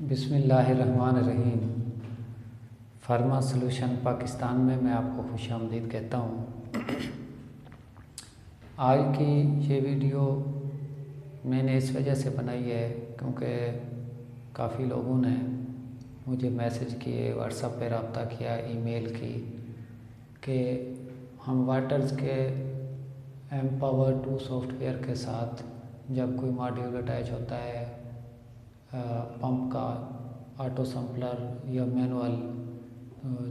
बिस्मिल्लाहिर्रहमानिर्रहीम। Pharma solution Pakistan में मैं आपको खुशामदीद कहता हूँ। आज की ये वीडियो मैंने इस वजह से बनाई है क्योंकि काफ़ी लोगों ने मुझे मैसेज किए, व्हाट्सएप पे रब्ता किया, ईमेल की कि हम वाटर्स के एम्पावर 2 सॉफ्टवेयर के साथ जब कोई मॉड्यूल अटैच होता है पंप का, ऑटो सम्पलर या मैनुअल,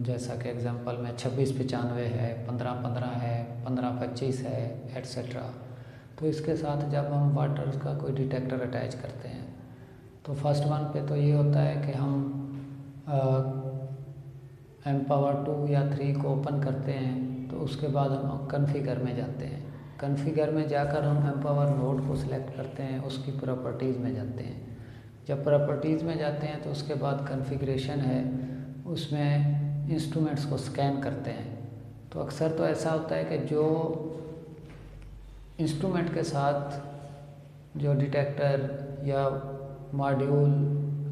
जैसा कि एग्जांपल में 2695 है, 1515 है, 1525 है, एट्सेट्रा। तो इसके साथ जब हम वाटर का कोई डिटेक्टर अटैच करते हैं तो फर्स्ट वन पे तो ये होता है कि हम एम्पावर 2 या 3 को ओपन करते हैं। तो उसके बाद हम कॉन्फ़िगर में जाते हैं। कॉन्फ़िगर में जाकर हम एम्पावर नोड को सिलेक्ट करते हैं, उसकी प्रॉपर्टीज़ में जाते हैं। जब प्रॉपर्टीज़ में जाते हैं तो उसके बाद कॉन्फ़िगरेशन है, उसमें इंस्ट्रूमेंट्स को स्कैन करते हैं। तो अक्सर तो ऐसा होता है कि जो इंस्ट्रूमेंट के साथ जो डिटेक्टर या मॉड्यूल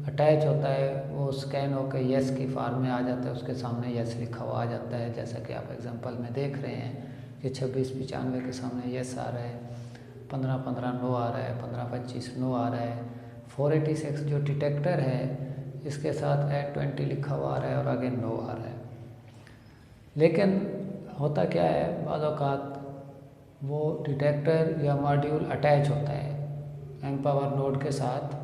अटैच होता है वो स्कैन होकर येस की फॉर्म में आ जाता है, उसके सामने येस लिखा हुआ आ जाता है। जैसा कि आप एग्जांपल में देख रहे हैं कि 2695 के सामने येस आ रहा है, 1515 नो आ रहा है, 1525 नो आ रहा है। 486 जो डिटेक्टर है इसके साथ 820 लिखा हुआ आ रहा है और आगे नो आ रहा है। लेकिन होता क्या है, बाद औक़ात वो डिटेक्टर या मॉड्यूल अटैच होता है एम्पावर नोड के साथ,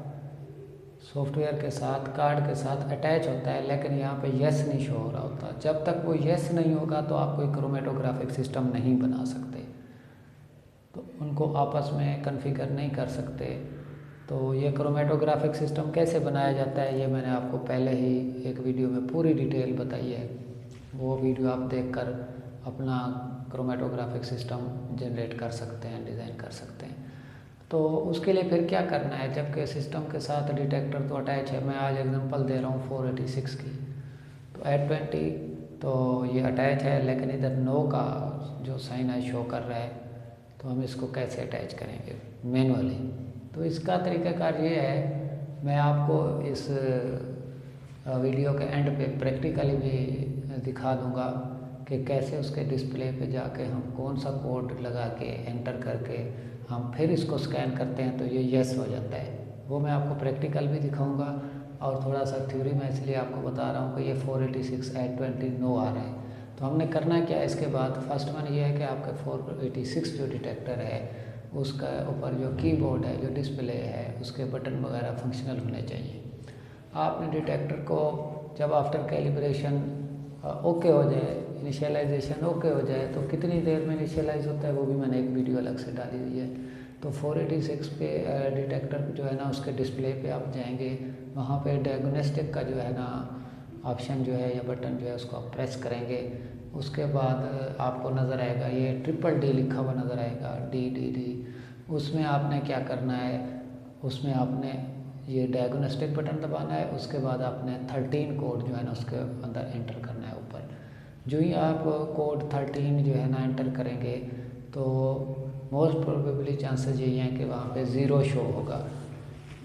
सॉफ्टवेयर के साथ, कार्ड के साथ अटैच होता है, लेकिन यहाँ पे येस नहीं शो हो रहा होता। जब तक वो येस नहीं होगा तो आप कोई क्रोमेटोग्राफिक सिस्टम नहीं बना सकते, तो उनको आपस में कॉन्फ़िगर नहीं कर सकते। तो ये क्रोमेटोग्राफिक सिस्टम कैसे बनाया जाता है ये मैंने आपको पहले ही एक वीडियो में पूरी डिटेल बताई है। वो वीडियो आप देखकर अपना क्रोमेटोग्राफिक सिस्टम जनरेट कर सकते हैं, डिज़ाइन कर सकते हैं। तो उसके लिए फिर क्या करना है, जबकि सिस्टम के साथ डिटेक्टर तो अटैच है। मैं आज एग्जांपल दे रहा हूँ 486 की, तो 820 तो ये अटैच है, लेकिन इधर नो का जो साइन है शो कर रहा है। तो हम इसको कैसे अटैच करेंगे मैनुअली? तो इसका तरीक़ाकार ये है, मैं आपको इस वीडियो के एंड पे प्रैक्टिकली भी दिखा दूंगा कि कैसे उसके डिस्प्ले पे जाके हम कौन सा कोड लगा के एंटर करके हम फिर इसको स्कैन करते हैं तो ये येस हो जाता है। वो मैं आपको प्रैक्टिकल भी दिखाऊंगा और थोड़ा सा थ्योरी में इसलिए आपको बता रहा हूँ कि ये 486 820 नो आ रहा है। तो हमने करना क्या है इसके बाद, फर्स्ट वन ये है कि आपका 486 जो डिटेक्टर है उसका ऊपर जो कीबोर्ड है, जो डिस्प्ले है, उसके बटन वगैरह फंक्शनल होने चाहिए। आपने डिटेक्टर को जब आफ्टर कैलिब्रेशन ओके हो जाए, इनिशियलाइजेशन ओके हो जाए, तो कितनी देर में इनिशियलाइज होता है वो भी मैंने एक वीडियो अलग से डाली हुई है। तो 486 पे डिटेक्टर जो है ना उसके डिस्प्ले पे आप जाएंगे, वहाँ पे डायग्नोस्टिक का जो है ना ऑप्शन जो है या बटन जो है उसको आप प्रेस करेंगे। उसके बाद आपको नज़र आएगा ये DDD लिखा हुआ नज़र आएगा, DDD। उसमें आपने क्या करना है, उसमें आपने ये डायग्नोस्टिक बटन दबाना है। उसके बाद आपने 13 कोड जो है ना उसके अंदर एंटर करना है ऊपर। जो ही आप कोड 13 जो है ना एंटर करेंगे तो मोस्ट प्रोबेबली चांसेस यही हैं कि वहाँ पे ज़ीरो शो होगा।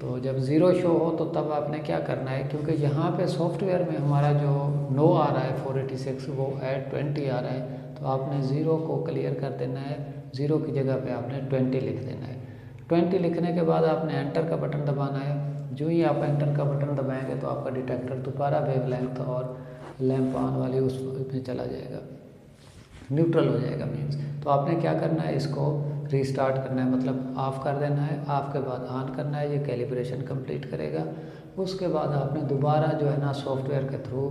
तो जब ज़ीरो शो हो तो तब आपने क्या करना है, क्योंकि यहाँ पे सॉफ्टवेयर में हमारा जो नो आ रहा है 486 वो 820 आ रहा है, तो आपने ज़ीरो को क्लियर कर देना है। ज़ीरो की जगह पे आपने 20 लिख देना है। 20 लिखने के बाद आपने एंटर का बटन दबाना है। जो ही आप एंटर का बटन दबाएंगे तो आपका डिटेक्टर दोबारा वेवलेंथ और लैंप ऑन वाली उसमें चला जाएगा, न्यूट्रल हो जाएगा मीन्स। तो आपने क्या करना है, इसको रीस्टार्ट करना है, मतलब ऑफ़ कर देना है। ऑफ के बाद ऑन करना है, ये कैलिब्रेशन कंप्लीट करेगा। उसके बाद आपने दोबारा जो है ना सॉफ्टवेयर के थ्रू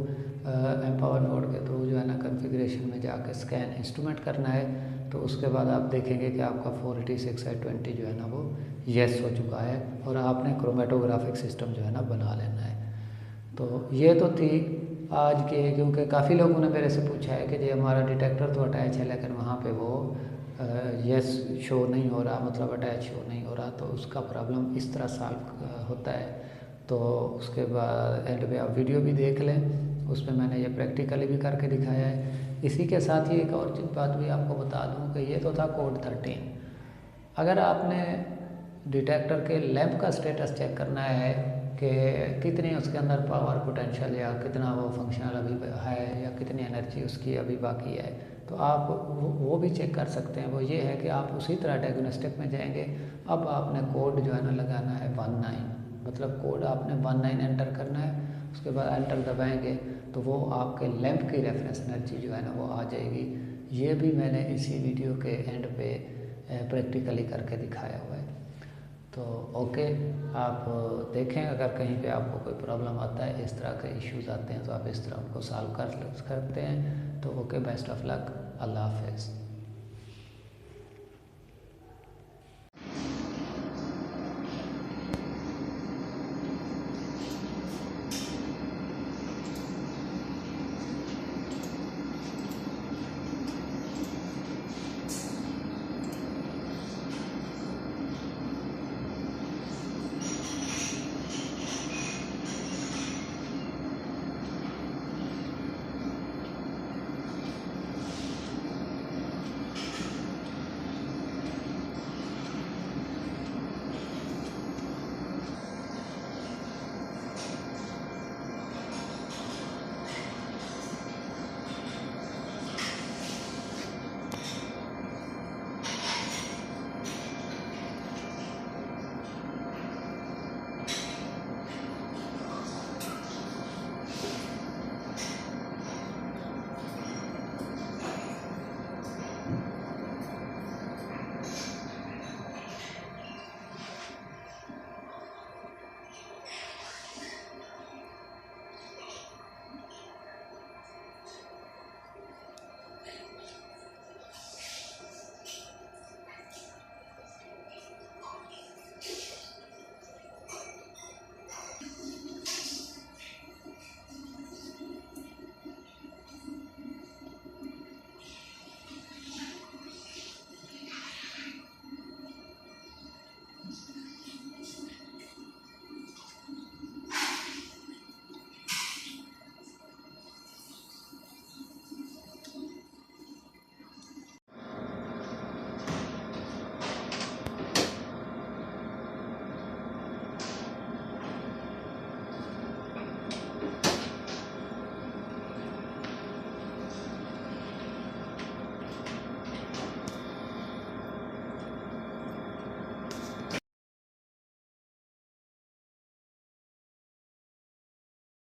एम्पावर नोड के थ्रू जो है ना कॉन्फ़िगरेशन में जाकर स्कैन इंस्ट्रूमेंट करना है। तो उसके बाद आप देखेंगे कि आपका 486 820 जो है ना वो येस हो चुका है और आपने क्रोमेटोग्राफिक सिस्टम जो है ना बना लेना है। तो ये तो थी आज के, क्योंकि काफ़ी लोगों ने मेरे से पूछा है कि जी हमारा डिटेक्टर तो अटैच है लेकिन वहाँ पे वो येस शो नहीं हो रहा, मतलब अटैच शो नहीं हो रहा। तो उसका प्रॉब्लम इस तरह सॉल्व होता है। तो उसके बाद एंड पे आप वीडियो भी देख लें, उस पर मैंने ये प्रैक्टिकली भी करके दिखाया है। इसी के साथ ही एक और बात भी आपको बता दूँ कि ये तो था कोड 13। अगर आपने डिटेक्टर के लैंप का स्टेटस चेक करना है कि कितनी उसके अंदर पावर पोटेंशियल या कितना वो फंक्शनल अभी है या कितनी एनर्जी उसकी अभी बाकी है। तो आप वो भी चेक कर सकते हैं। वो ये है कि आप उसी तरह डायग्नोस्टिक में जाएंगे। अब आपने कोड जो है ना लगाना है 19, मतलब कोड आपने 19 एंटर करना है। उसके बाद एंटर दबाएंगे तो वो आपके लैंप की रेफरेंस एनर्जी जो है ना वो आ जाएगी। ये भी मैंने इसी वीडियो के एंड पे प्रैक्टिकली करके दिखाया हुआ है। तो ओके, आप देखें अगर कहीं पे आपको कोई प्रॉब्लम आता है, इस तरह के इश्यूज आते हैं तो आप इस तरह उनको सॉल्व कर सकते हैं। तो ओके, बेस्ट ऑफ लक, अल्लाह हाफ़िज़।